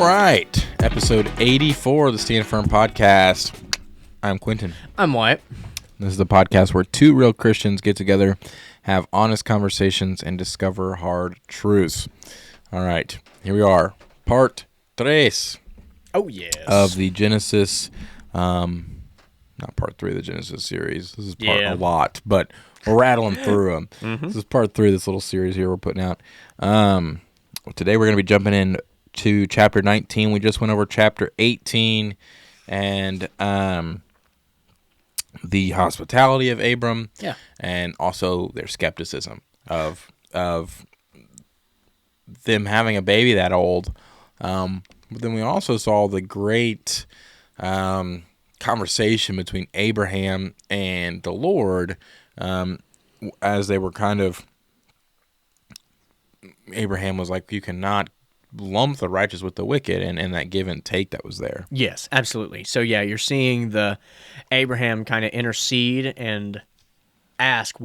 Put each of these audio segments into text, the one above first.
right. Episode 84 of the Stand Firm podcast. I'm Quintin. I'm Wyatt. This is the podcast where two real Christians get together, have honest conversations, and discover hard truths. All right. Here we are. Part 3. Oh, yes. Of the Genesis, not part 3 of the Genesis series. This is part a lot, but we're rattling through them. Mm-hmm. This is part 3 of this little series here we're putting out. Today we're going to be jumping in to chapter 19. We just went over chapter 18 and the hospitality of Abram, and also their skepticism of them having a baby that old. But then we also saw the great conversation between Abraham and the Lord as they were kind of. Abraham was like, you cannot lump the righteous with the wicked, and that give and take that was there. Yes, absolutely. So yeah, you're seeing the Abraham kind of intercede and ask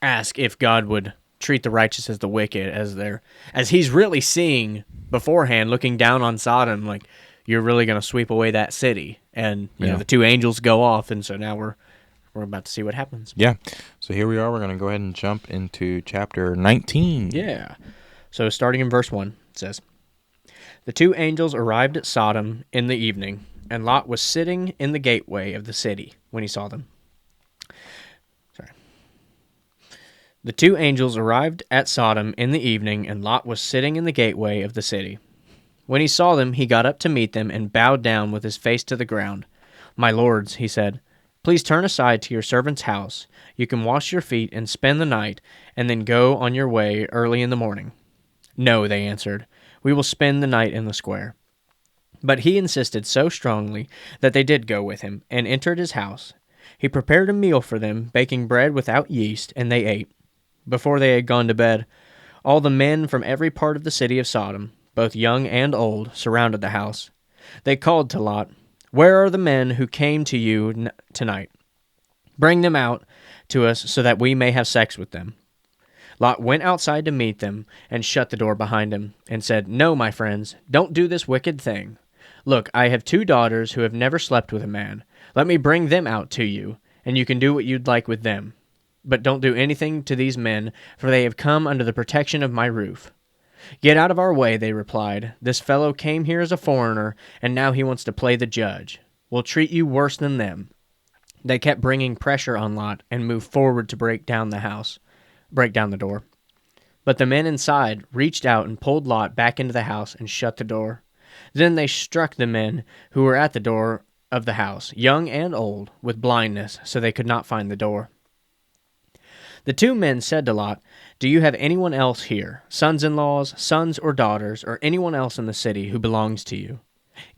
ask if God would treat the righteous as the wicked, as he's really seeing beforehand, looking down on Sodom, like, you're really going to sweep away that city. And you know, the two angels go off, and so now we're about to see what happens. Yeah. So here we are. We're going to go ahead and jump into chapter 19. Yeah. So starting in verse 1, it says, "The two angels arrived at Sodom in the evening, and Lot was sitting in the gateway of the city when he saw them." The two angels arrived at Sodom in the evening, and Lot was sitting in the gateway of the city. When he saw them, he got up to meet them and bowed down with his face to the ground. "My lords," he said, "please turn aside to your servant's house. You can wash your feet and spend the night, and then go on your way early in the morning." "No," they answered, "we will spend the night in the square." But he insisted so strongly that they did go with him, and entered his house. He prepared a meal for them, baking bread without yeast, and they ate. Before they had gone to bed, all the men from every part of the city of Sodom, both young and old, surrounded the house. They called to Lot, "Where are the men who came to you tonight? Bring them out to us so that we may have sex with them." Lot went outside to meet them and shut the door behind him and said, "No, my friends, don't do this wicked thing. Look, I have 2 daughters who have never slept with a man. Let me bring them out to you, and you can do what you'd like with them. But don't do anything to these men, for they have come under the protection of my roof." "Get out of our way," they replied. "This fellow came here as a foreigner, and now he wants to play the judge. We'll treat you worse than them." They kept bringing pressure on Lot and moved forward to break down the door. But the men inside reached out and pulled Lot back into the house and shut the door. Then they struck the men who were at the door of the house, young and old, with blindness, so they could not find the door. The 2 men said to Lot, "Do you have anyone else here, sons-in-laws, sons or daughters, or anyone else in the city who belongs to you?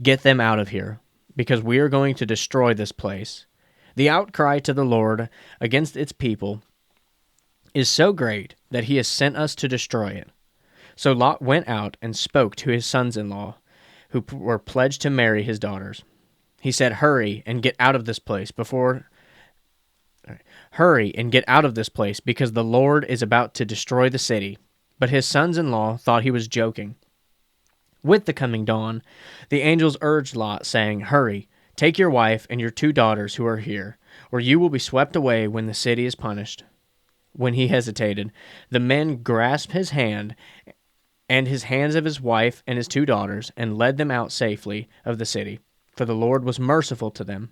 Get them out of here, because we are going to destroy this place. The outcry to the Lord against its people is so great that he has sent us to destroy it." So Lot went out and spoke to his sons-in-law, who were pledged to marry his daughters. He said, Hurry and get out of this place, because the Lord is about to destroy the city." But his sons-in-law thought he was joking. With the coming dawn, the angels urged Lot, saying, "Hurry, take your wife and your 2 daughters who are here, or you will be swept away when the city is punished." When he hesitated, the men grasped his hand and his hands of his wife and his 2 daughters, and led them out safely of the city, for the Lord was merciful to them.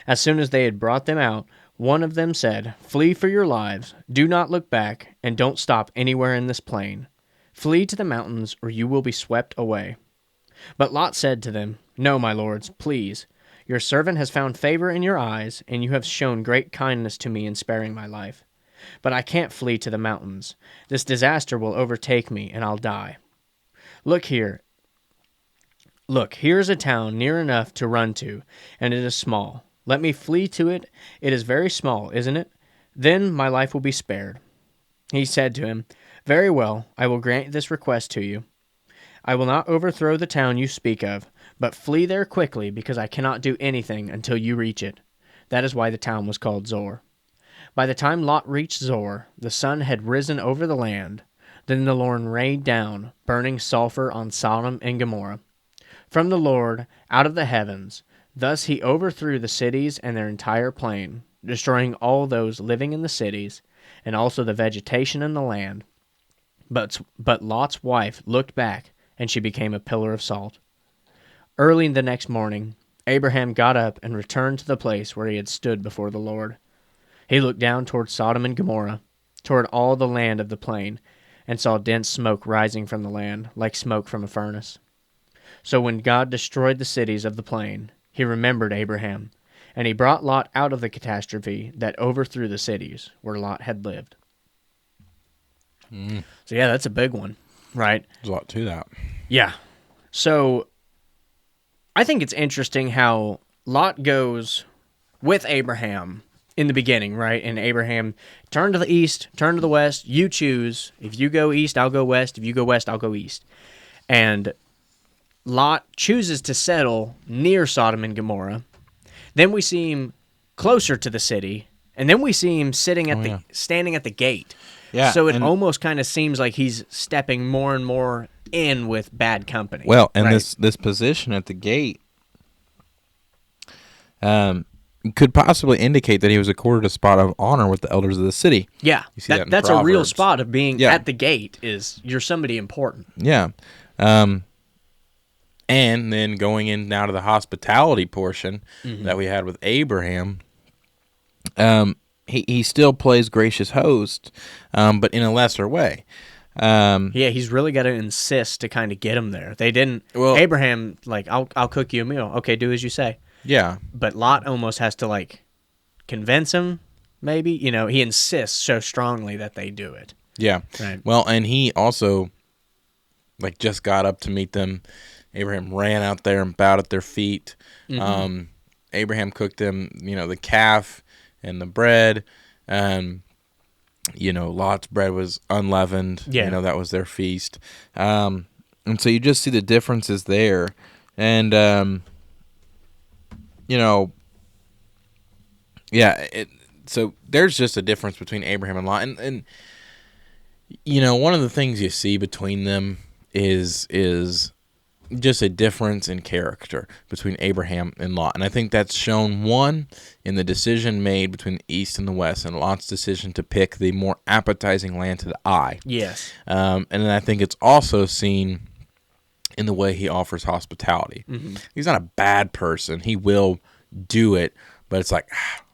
As soon as they had brought them out, one of them said, "Flee for your lives. Do not look back, and don't stop anywhere in this plain. Flee to the mountains, or you will be swept away." But Lot said to them, "No, my lords, please. Your servant has found favor in your eyes, and you have shown great kindness to me in sparing my life. But I can't flee to the mountains. This disaster will overtake me, and I'll die. Look, here is a town near enough to run to, and it is small. Let me flee to it. It is very small, isn't it? Then my life will be spared." He said to him, "Very well, I will grant this request to you. I will not overthrow the town you speak of, but flee there quickly, because I cannot do anything until you reach it." That is why the town was called Zor. By the time Lot reached Zor, the sun had risen over the land. Then the Lord rained down burning sulfur on Sodom and Gomorrah from the Lord out of the heavens. Thus he overthrew the cities and their entire plain, destroying all those living in the cities, and also the vegetation in the land. But Lot's wife looked back, and she became a pillar of salt. Early the next morning, Abraham got up and returned to the place where he had stood before the Lord. He looked down toward Sodom and Gomorrah, toward all the land of the plain, and saw dense smoke rising from the land, like smoke from a furnace. So when God destroyed the cities of the plain, he remembered Abraham, and he brought Lot out of the catastrophe that overthrew the cities where Lot had lived. So yeah, that's a big one, right? There's a lot to that. Yeah. So I think it's interesting how Lot goes with Abraham in the beginning, right? And Abraham, turn to the east, turn to the west, you choose. If you go east, I'll go west. If you go west, I'll go east. And Lot chooses to settle near Sodom and Gomorrah. Then we see him closer to the city, and then we see him standing at the gate. Yeah. So it almost kind of seems like he's stepping more and more in with bad company. Well, and right? this position at the gate could possibly indicate that he was accorded a spot of honor with the elders of the city. Yeah, you see that that's a real spot of being at the gate, is you're somebody important. Yeah. And then going in now to the hospitality portion that we had with Abraham, he still plays gracious host, but in a lesser way. Yeah, he's really got to insist to kind of get him there. They didn't. Well, Abraham, like, I'll cook you a meal. Okay, do as you say. Yeah. But Lot almost has to, like, convince him, maybe. You know, he insists so strongly that they do it. Yeah. Right. Well, and he also, like, just got up to meet them. Abraham ran out there and bowed at their feet. Abraham cooked them, the calf and the bread. Lot's bread was unleavened. Yeah. That was their feast. And so you just see the differences there. And, so there's just a difference between Abraham and Lot. And one of the things you see between them is just a difference in character between Abraham and Lot. And I think that's shown, one, in the decision made between the east and the west, and Lot's decision to pick the more appetizing land to the eye. Yes. And then I think it's also seen in the way he offers hospitality. He's not a bad person. He will do it, but it's like,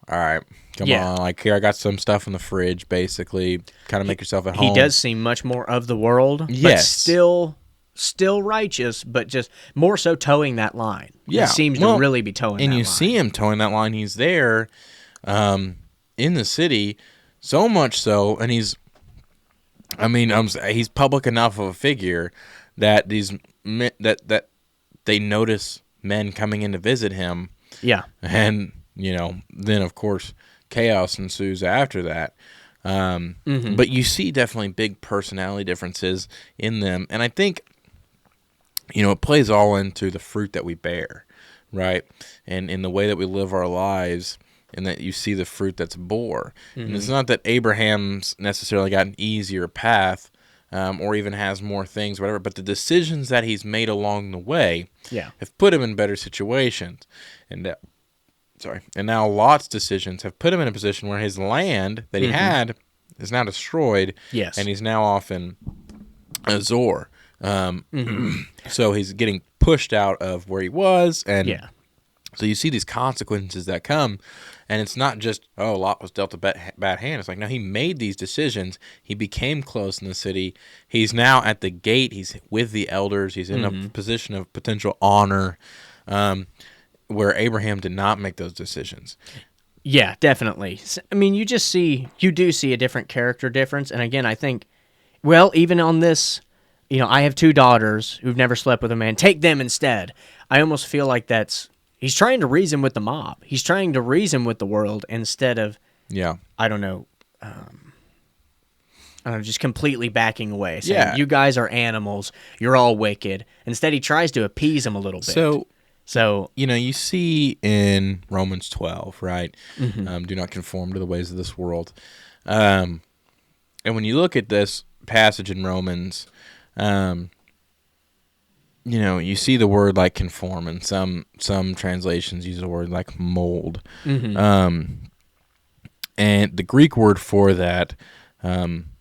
all right, come on. Like, here, I got some stuff in the fridge, basically. Kind of make yourself at home. He does seem much more of the world, yes, but still righteous, but just more so towing that line. Yeah. He seems to really be towing that line. And you see him towing that line. He's there in the city, so much so, and he's public enough of a figure that that they notice men coming in to visit him. Yeah. And, then, of course, chaos ensues after that. But you see definitely big personality differences in them. And I think, it plays all into the fruit that we bear, right? And in the way that we live our lives, and that you see the fruit that's bore. And it's not that Abraham's necessarily got an easier path or even has more things, whatever, but the decisions that he's made along the way have put him in better situations. And now Lot's decisions have put him in a position where his land that he had is now destroyed. Yes. And he's now off in Azor. So he's getting pushed out of where he was. And so you see these consequences that come. And it's not just, Lot was dealt a bad hand. It's like, no, he made these decisions. He became close in the city. He's now at the gate. He's with the elders. He's in a position of potential honor. Where Abraham did not make those decisions. Yeah, definitely. I mean, you do see a different character difference. And again, I think, even on this, I have 2 daughters who've never slept with a man. Take them instead. I almost feel like he's trying to reason with the mob. He's trying to reason with the world instead of, I don't know, just completely backing away. Saying, you guys are animals. You're all wicked. Instead, he tries to appease them a little bit. So you see in Romans 12, right? Do not conform to the ways of this world. And when you look at this, passage in Romans, you see the word like conform, and some translations use the word like mold. Mm-hmm. And the Greek word for that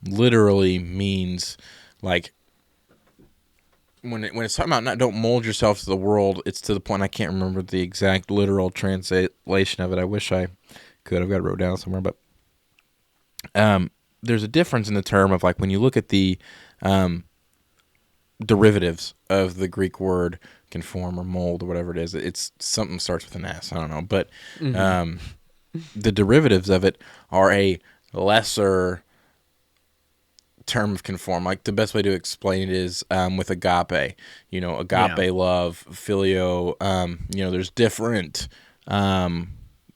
literally means like when it's talking about don't mold yourself to the world, it's to the point I can't remember the exact literal translation of it. I wish I could. I've got it wrote down somewhere, but there's a difference in the term of like when you look at the derivatives of the Greek word conform or mold or whatever it is. It's something starts with an S. I don't know, but the derivatives of it are a lesser term of conform. Like the best way to explain it is with agape. Love, filio. There's different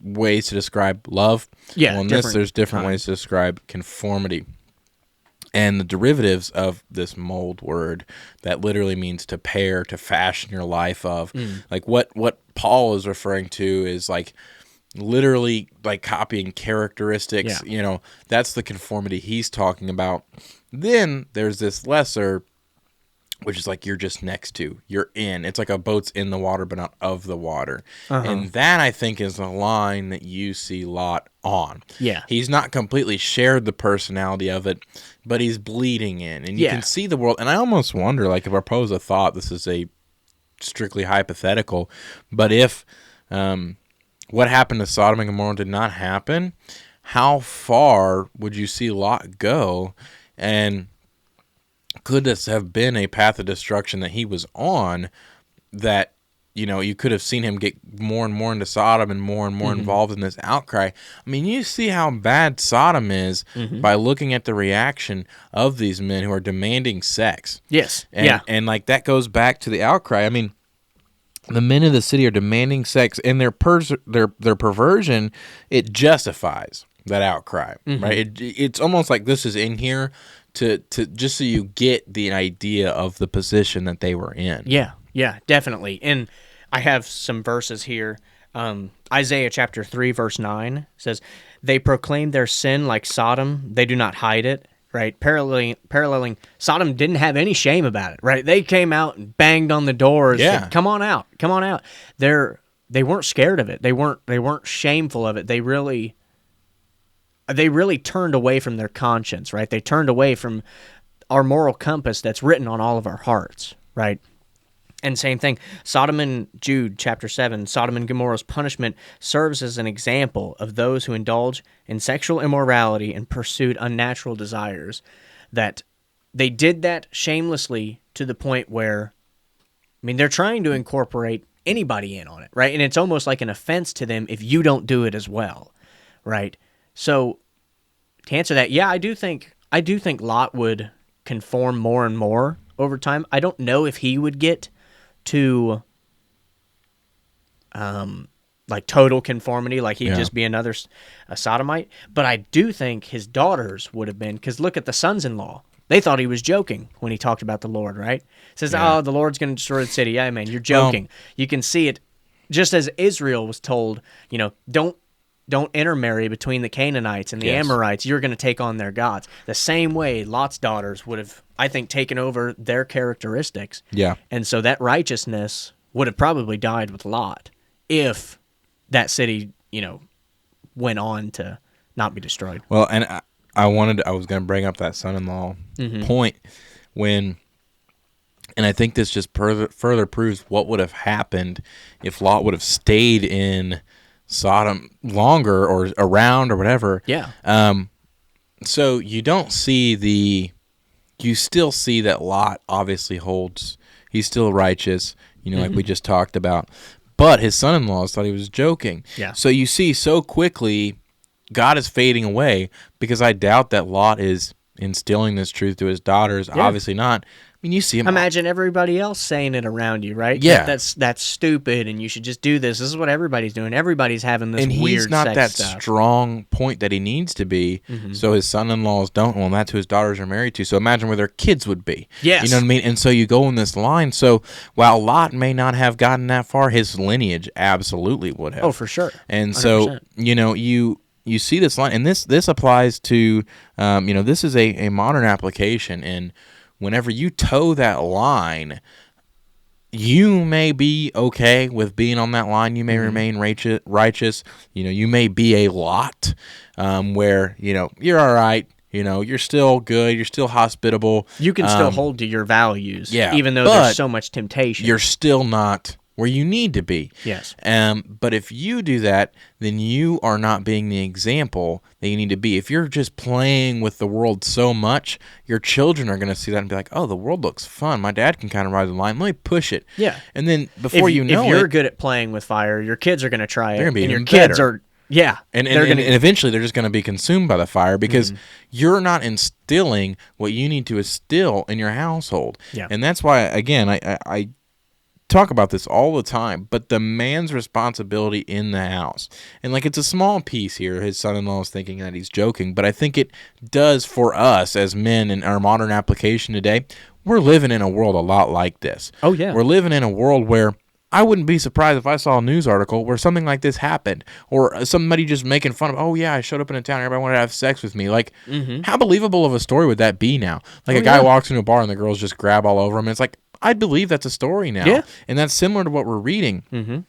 ways to describe love. Yeah. Well, in this, there's different ways to describe conformity. And the derivatives of this mold word that literally means to pair, to fashion your life of. Like what Paul is referring to is like literally like copying characteristics. Yeah. That's the conformity he's talking about. Then there's this lesser, which is like you're just next to, you're in. It's like a boat's in the water, but not of the water. And that, I think, is a line that you see Lot on. Yeah. He's not completely shared the personality of it, but he's bleeding in. And you can see the world. And I almost wonder, like, if I pose a thought, this is a strictly hypothetical, but if what happened to Sodom and Gomorrah did not happen, how far would you see Lot go? And could this have been a path of destruction that he was on that, you could have seen him get more and more into Sodom and more involved in this outcry? I mean, you see how bad Sodom is by looking at the reaction of these men who are demanding sex. Yes. And like that goes back to the outcry. I mean, the men of the city are demanding sex, and their perversion, it justifies that outcry, right? It's almost like this is in here to just so you get the idea of the position that they were in. Yeah, definitely. And I have some verses here. Isaiah chapter 3, verse 9 says, "They proclaim their sin like Sodom. They do not hide it." Right? Paralleling, Sodom didn't have any shame about it, right? They came out and banged on the doors. Yeah. Said, come on out. They weren't scared of it. They weren't shameful of it. They really turned away from their conscience, right? They turned away from our moral compass that's written on all of our hearts, right? And same thing, Jude chapter 7, Sodom and Gomorrah's punishment serves as an example of those who indulge in sexual immorality and pursued unnatural desires, that they did that shamelessly to the point where, they're trying to incorporate anybody in on it, right? And it's almost like an offense to them if you don't do it as well, right? So to answer that, yeah, I do think Lot would conform more and more over time. I don't know if he would get to like total conformity, like he'd just be a sodomite, but I do think his daughters would have been, because look at the sons-in-law. They thought he was joking when he talked about the Lord, right? Says, the Lord's going to destroy the city. Yeah, man, you're joking. Well, you can see it, just as Israel was told, don't intermarry between the Canaanites and the Amorites. You're going to take on their gods. The same way Lot's daughters would have, I think, taken over their characteristics. Yeah. And so that righteousness would have probably died with Lot if that city, went on to not be destroyed. Well, and I was going to bring up that son-in-law point and I think this just further proves what would have happened if Lot would have stayed in Sodom longer or around or whatever. Yeah. So you still see that Lot obviously he's still righteous, like we just talked about. But his son-in-laws thought he was joking. Yeah. So you see so quickly God is fading away, because I doubt that Lot is instilling this truth to his daughters. Yeah. Obviously not. You see him. Imagine everybody else saying it around you, right? Yeah. That's stupid, and you should just do this. This is what everybody's doing. Everybody's having this weird sex stuff. And he's not that strong point that he needs to be, so his son-in-laws don't. Well, and that's who his daughters are married to. So imagine where their kids would be. Yes. You know what I mean? And so you go in this line. So while Lot may not have gotten that far, his lineage absolutely would have. Oh, for sure. 100%. And so, you see this line, and this applies to, this is a modern application, and whenever you toe that line, you may be okay with being on that line. You may remain righteous. You may be a Lot, where, you're all right. You're still good. You're still hospitable. You can still hold to your values, yeah, even though there's so much temptation. You're still not where you need to be. Yes. But if you do that, then you are not being the example that you need to be. If you're just playing with the world so much, your children are going to see that and be like, oh, the world looks fun. My dad can kind of ride the line. Let me push it. Yeah. And then before you know if you're good at playing with fire, your kids are going to try it. They're going to be and even your kids better. are, yeah. And eventually they're just going to be consumed by the fire because you're not instilling what you need to instill in your household. Yeah. And that's why, again, I talk about this all the time, but the man's responsibility in the house. And it's a small piece here. His son-in-law is thinking that he's joking, but I think it does for us as men in our modern application today. We're living in a world a lot like this. Oh, yeah. We're living in a world where I wouldn't be surprised if I saw a news article where something like this happened, or somebody just making fun of, oh yeah, I showed up in a town, everybody wanted to have sex with me. How believable of a story would that be now? A guy walks into a bar and the girls just grab all over him, and it's like, I believe that's a story now. Yeah. And that's similar to what we're reading. Mm-hmm.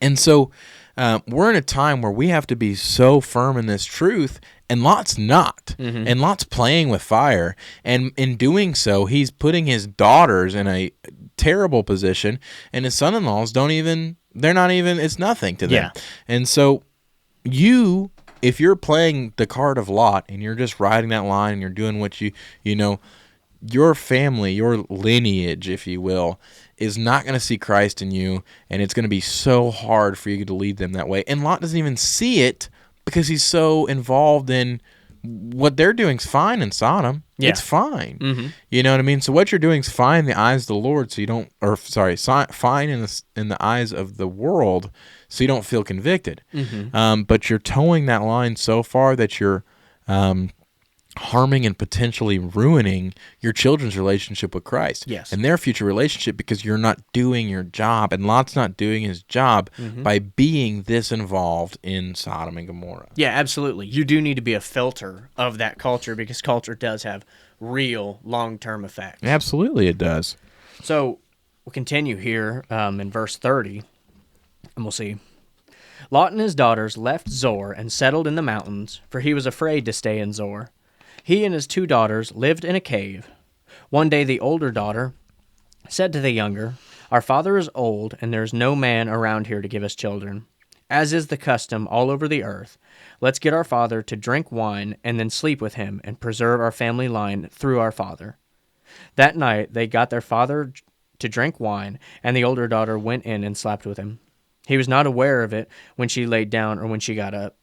And so we're in a time where we have to be so firm in this truth, and Lot's not. Mm-hmm. And Lot's playing with fire. And in doing so, he's putting his daughters in a terrible position, and his son-in-laws it's nothing to them. Yeah. And so if you're playing the card of Lot and you're just riding that line and you're doing what your family, your lineage, if you will, is not going to see Christ in you, and it's going to be so hard for you to lead them that way. And Lot doesn't even see it because he's so involved in what they're doing is fine in Sodom. Yeah. It's fine. Mm-hmm. You know what I mean? So what you're doing is fine in the eyes of the Lord, fine in the eyes of the world, so you don't feel convicted. Mm-hmm. But you're towing that line so far that you're harming and potentially ruining your children's relationship with Christ. Yes. And their future relationship, because you're not doing your job, and Lot's not doing his job by being this involved in Sodom and Gomorrah. Yeah, absolutely. You do need to be a filter of that culture, because culture does have real long-term effects. Absolutely it does. So we'll continue here in verse 30, and we'll see. Lot and his daughters left Zor and settled in the mountains, for he was afraid to stay in Zor. He and his 2 daughters lived in a cave. One day the older daughter said to the younger, "Our father is old, and there is no man around here to give us children. As is the custom all over the earth, let's get our father to drink wine and then sleep with him and preserve our family line through our father." That night they got their father to drink wine, and the older daughter went in and slept with him. He was not aware of it when she laid down or when she got up.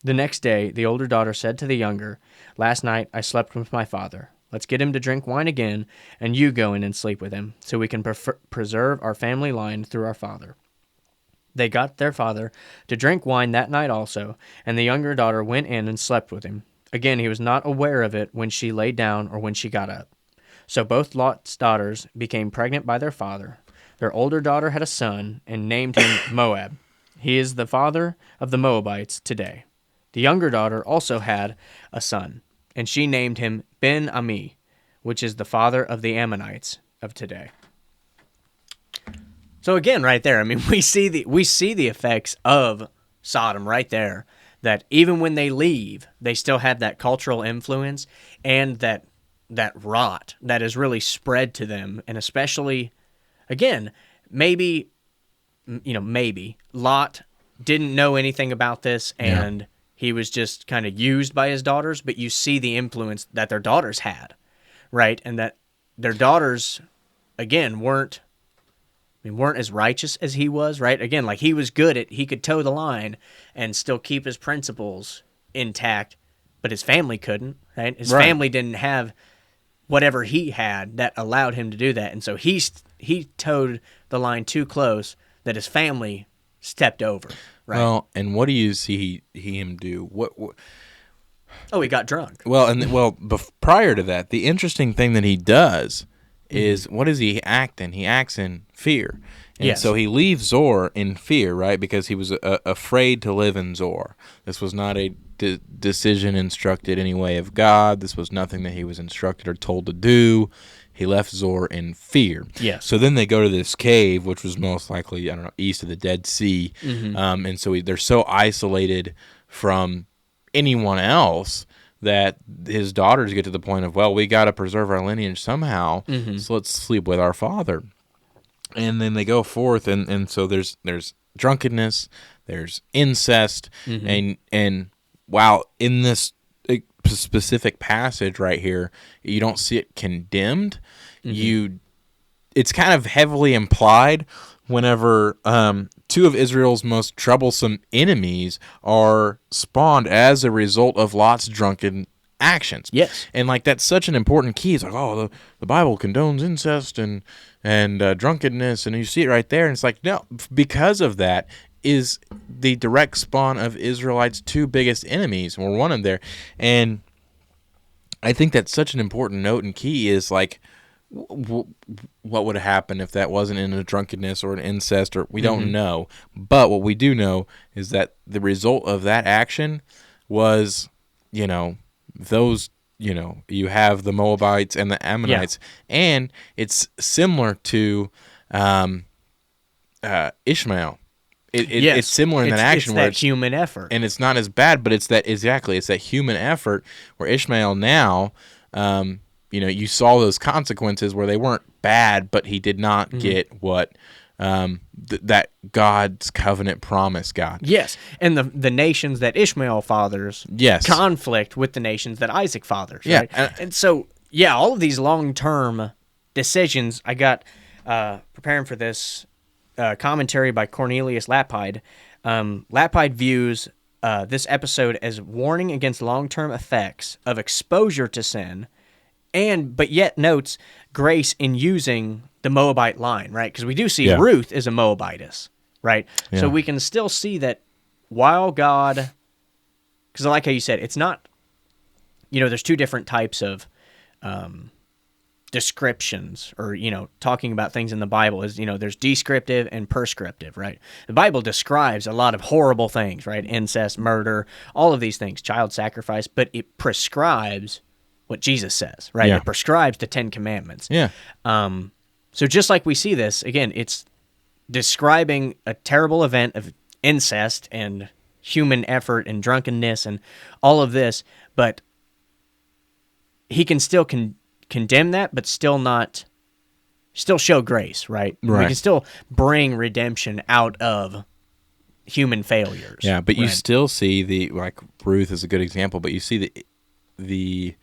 The next day, the older daughter said to the younger, "Last night I slept with my father. Let's get him to drink wine again, and you go in and sleep with him, so we can preserve our family line through our father." They got their father to drink wine that night also, and the younger daughter went in and slept with him. Again, he was not aware of it when she lay down or when she got up. So both Lot's daughters became pregnant by their father. Their older daughter had a son and named him Moab. He is the father of the Moabites today. The younger daughter also had a son, and she named him Ben-Ami, which is the father of the Ammonites of today. So again, right there, I mean, we see the effects of Sodom right there, that even when they leave, they still have that cultural influence and that rot that is really spread to them, and especially, again, maybe Lot didn't know anything about this, and he was just kind of used by his daughters, but you see the influence that their daughters had, right? And that their daughters, again, weren't as righteous as he was, right? Again, like he was good he could toe the line and still keep his principles intact, but his family couldn't, right? His family didn't have whatever he had that allowed him to do that. And so he towed the line too close that his family stepped over. Right. Well, and what do you see him do? What? Oh, he got drunk. Well, prior to that, the interesting thing that he does is, what does he act in? He acts in fear. And so he leaves Zor in fear, right? Because he was afraid to live in Zor. This was not a decision instructed any way of God. This was nothing that he was instructed or told to do. He left Zoar in fear. Yes. So then they go to this cave, which was most likely, I don't know, east of the Dead Sea. And so they're so isolated from anyone else that his daughters get to the point of, well, we got to preserve our lineage somehow, so let's sleep with our father. And then they go forth, and so there's drunkenness, there's incest, and while in this specific passage right here, you don't see it condemned, it's kind of heavily implied whenever two of Israel's most troublesome enemies are spawned as a result of Lot's drunken actions. Yes. And like that's such an important key. It's like, oh, the Bible condones incest and drunkenness, and you see it right there, and it's like, no, because of that is the direct spawn of Israelites' two biggest enemies. We're one of them there. And I think that's such an important note and key is like, what would have happened if that wasn't in a drunkenness or an incest, or we don't know. But what we do know is that the result of that action was, those, you have the Moabites and the Ammonites, and it's similar to Ishmael. It's similar in that action where it's human effort, and it's not as bad, but it's that human effort where Ishmael now, you saw those consequences where they weren't bad, but he did not get what that God's covenant promise got. Yes, and the nations that Ishmael fathers conflict with the nations that Isaac fathers. Right? And so all of these long-term decisions. I got preparing for this commentary by Cornelius Lapide. Lapide views this episode as warning against long-term effects of exposure to sin, but yet notes grace in using the Moabite line, right? Because we do see Ruth is a Moabitess, right? Yeah. So we can still see that while God, because I like how you said, it's not, there's two different types of descriptions or, talking about things in the Bible is, there's descriptive and prescriptive, right? The Bible describes a lot of horrible things, right? Incest, murder, all of these things, child sacrifice, but it prescribes what Jesus says, right? It prescribes the 10 Commandments. Yeah. So just like we see this, again, it's describing a terrible event of incest and human effort and drunkenness and all of this, but he can still condemn that, but still show grace, right? We can still bring redemption out of human failures. Yeah, but you still see Ruth is a good example, but you see the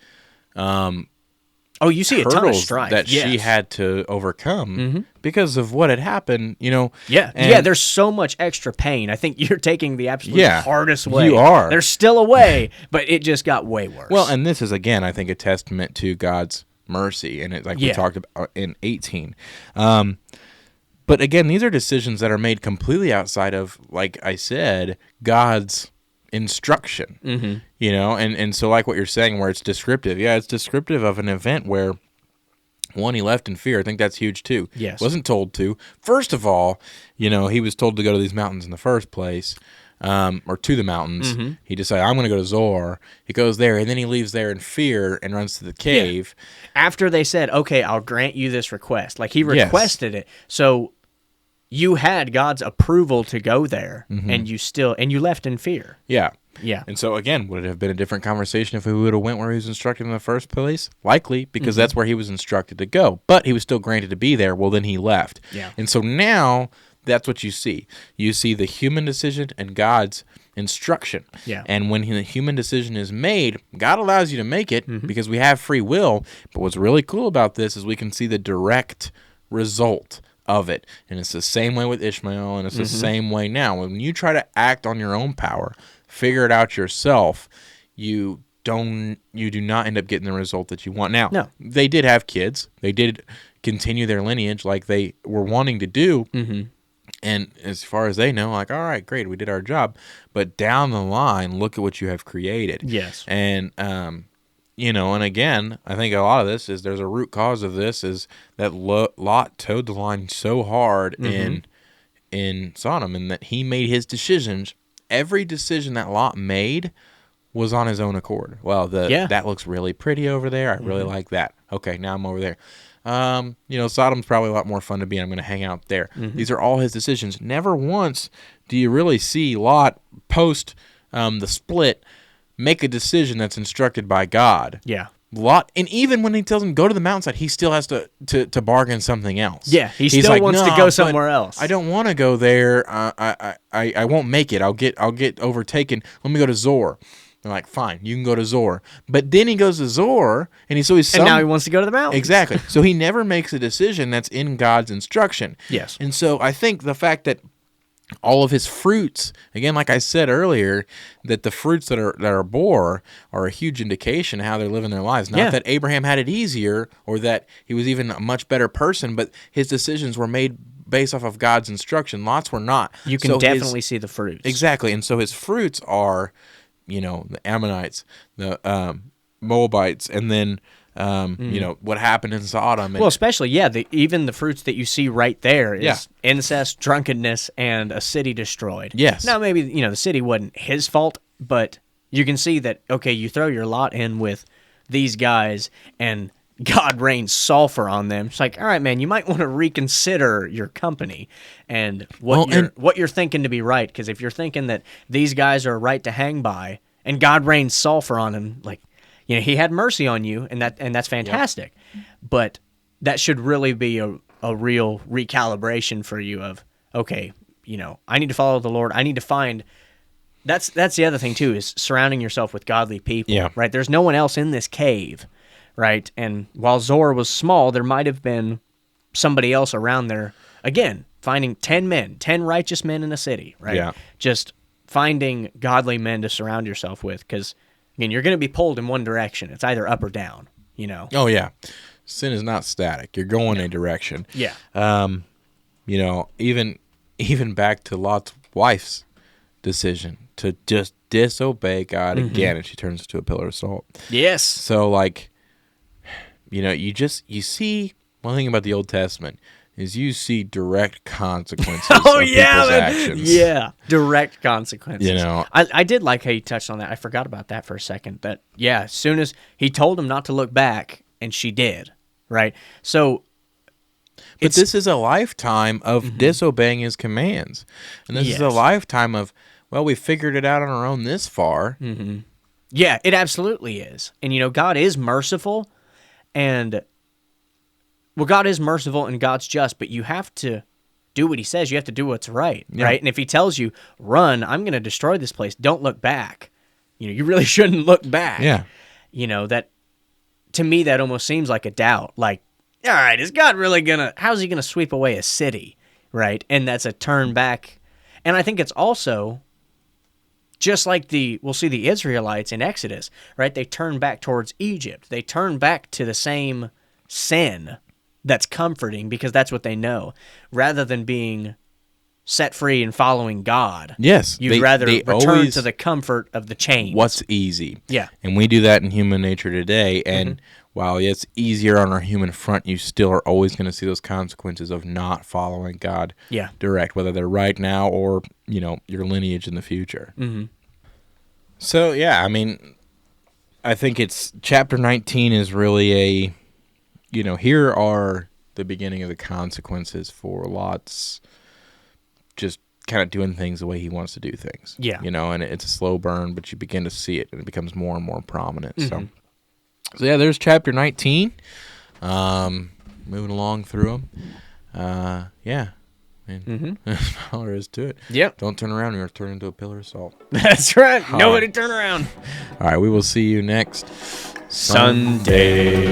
you see a ton of strife that she had to overcome because of what had happened, there's so much extra pain. I think you're taking the absolute hardest way. You are. There's still a way, but it just got way worse. Well, and this is, again, I think a testament to God's mercy, and we talked about in 18. But again, these are decisions that are made completely outside of, like I said, God's instruction, and so like what you're saying where it's descriptive. Yeah, it's descriptive of an event where, one, he left in fear. I think that's huge too. Yes. Wasn't told to. First of all, he was told to go to these mountains in the first place, or to the mountains. He decided, I'm going to go to Zoar. He goes there, and then he leaves there in fear and runs to the cave. Yeah. After they said, okay, I'll grant you this request. Like, he requested it. So you had God's approval to go there, and you left in fear. Yeah. Yeah. And so, again, would it have been a different conversation if he would have went where he was instructed in the first place? Likely, because that's where he was instructed to go. But he was still granted to be there. Well, then he left. Yeah. And so now that's what you see. You see the human decision and God's instruction. Yeah. And when the human decision is made, God allows you to make it because we have free will. But what's really cool about this is we can see the direct result of it. And it's the same way with Ishmael, and it's the same way now. When you try to act on your own power, figure it out yourself, you do not end up getting the result that you want. Now, they did have kids. They did continue their lineage like they were wanting to do. And as far as they know, like, all right, great, we did our job. But down the line, look at what you have created. Yes. And, and again, I think a lot of this is there's a root cause of this is that Lot towed the line so hard in Sodom, and that he made his decisions. Every decision that Lot made was on his own accord. Well, that looks really pretty over there. I really like that. Okay, now I'm over there. Sodom's probably a lot more fun to be in. I'm going to hang out there. These are all his decisions. Never once do you really see Lot post the split make a decision that's instructed by God. Yeah. Lot, and even when he tells him go to the mountainside, he still has to bargain something else. Yeah, he still wants to go somewhere else. I don't want to go there. I won't make it. I'll get overtaken. Let me go to Zor. They're like, fine, you can go to Zor. But then he goes to Zor, and now he wants to go to the mountains. Exactly. So he never makes a decision that's in God's instruction. Yes. And so I think the fact that all of his fruits, again, like I said earlier, that the fruits that are bore are a huge indication of how they're living their lives. Not that Abraham had it easier or that he was even a much better person, but his decisions were made based off of God's instruction. Lot's were not. You can definitely see the fruits. Exactly. And so his fruits are, the Ammonites, the Moabites, and then what happened in Sodom. Well, especially, even the fruits that you see right there is incest, drunkenness, and a city destroyed. Yes. Now, maybe, the city wasn't his fault, but you can see that, okay, you throw your lot in with these guys, and God rains sulfur on them. It's like, all right, man, you might want to reconsider your company and what you're thinking to be right, because if you're thinking that these guys are right to hang by, and God rains sulfur on them, like, he had mercy on you, and that's fantastic. Yep. But that should really be a real recalibration for you of, okay, I need to follow the Lord. I need to find. That's the other thing too, is surrounding yourself with godly people. Yeah. Right. There's no one else in this cave, right? And while Zor was small, there might have been somebody else around there. Again, finding 10 righteous men in a city. Right. Yeah. Just finding godly men to surround yourself with, because. Again, you're going to be pulled in one direction. It's either up or down, Oh, yeah. Sin is not static. You're going a direction. Yeah. Even back to Lot's wife's decision to just disobey God again, and she turns into a pillar of salt. Yes. So, you see, one thing about the Old Testament is you see direct consequences of people's actions. Yeah, direct consequences. I did like how you touched on that. I forgot about that for a second. That, as soon as he told him not to look back, and she did, right? So, but this is a lifetime of disobeying his commands. And this is a lifetime of, we figured it out on our own this far. Mm-hmm. Yeah, it absolutely is. And, God is merciful, and... Well, God is merciful and God's just, but you have to do what he says. You have to do what's right, right? And if he tells you, run, I'm going to destroy this place, don't look back. You really shouldn't look back. Yeah. That, to me, that almost seems like a doubt. Like, all right, is God really how's he going to sweep away a city, right? And that's a turn back. And I think it's also just like we'll see the Israelites in Exodus, right? They turn back towards Egypt. They turn back to the same sin. That's comforting because that's what they know, rather than being set free and following God. Yes. You'd rather return to the comfort of the chains. What's easy. Yeah. And we do that in human nature today. And while it's easier on our human front, you still are always going to see those consequences of not following God direct, whether they're right now or, your lineage in the future. Mm-hmm. So, I think it's chapter 19 is really here are the beginning of the consequences for Lot's just kind of doing things the way he wants to do things. Yeah. And it's a slow burn, but you begin to see it, and it becomes more and more prominent. So there's chapter 19. Moving along through them. That's all there is to it. Yep. Don't turn around, you're turn into a pillar of salt. That's right. Nobody turn around. All right, we will see you next Sunday.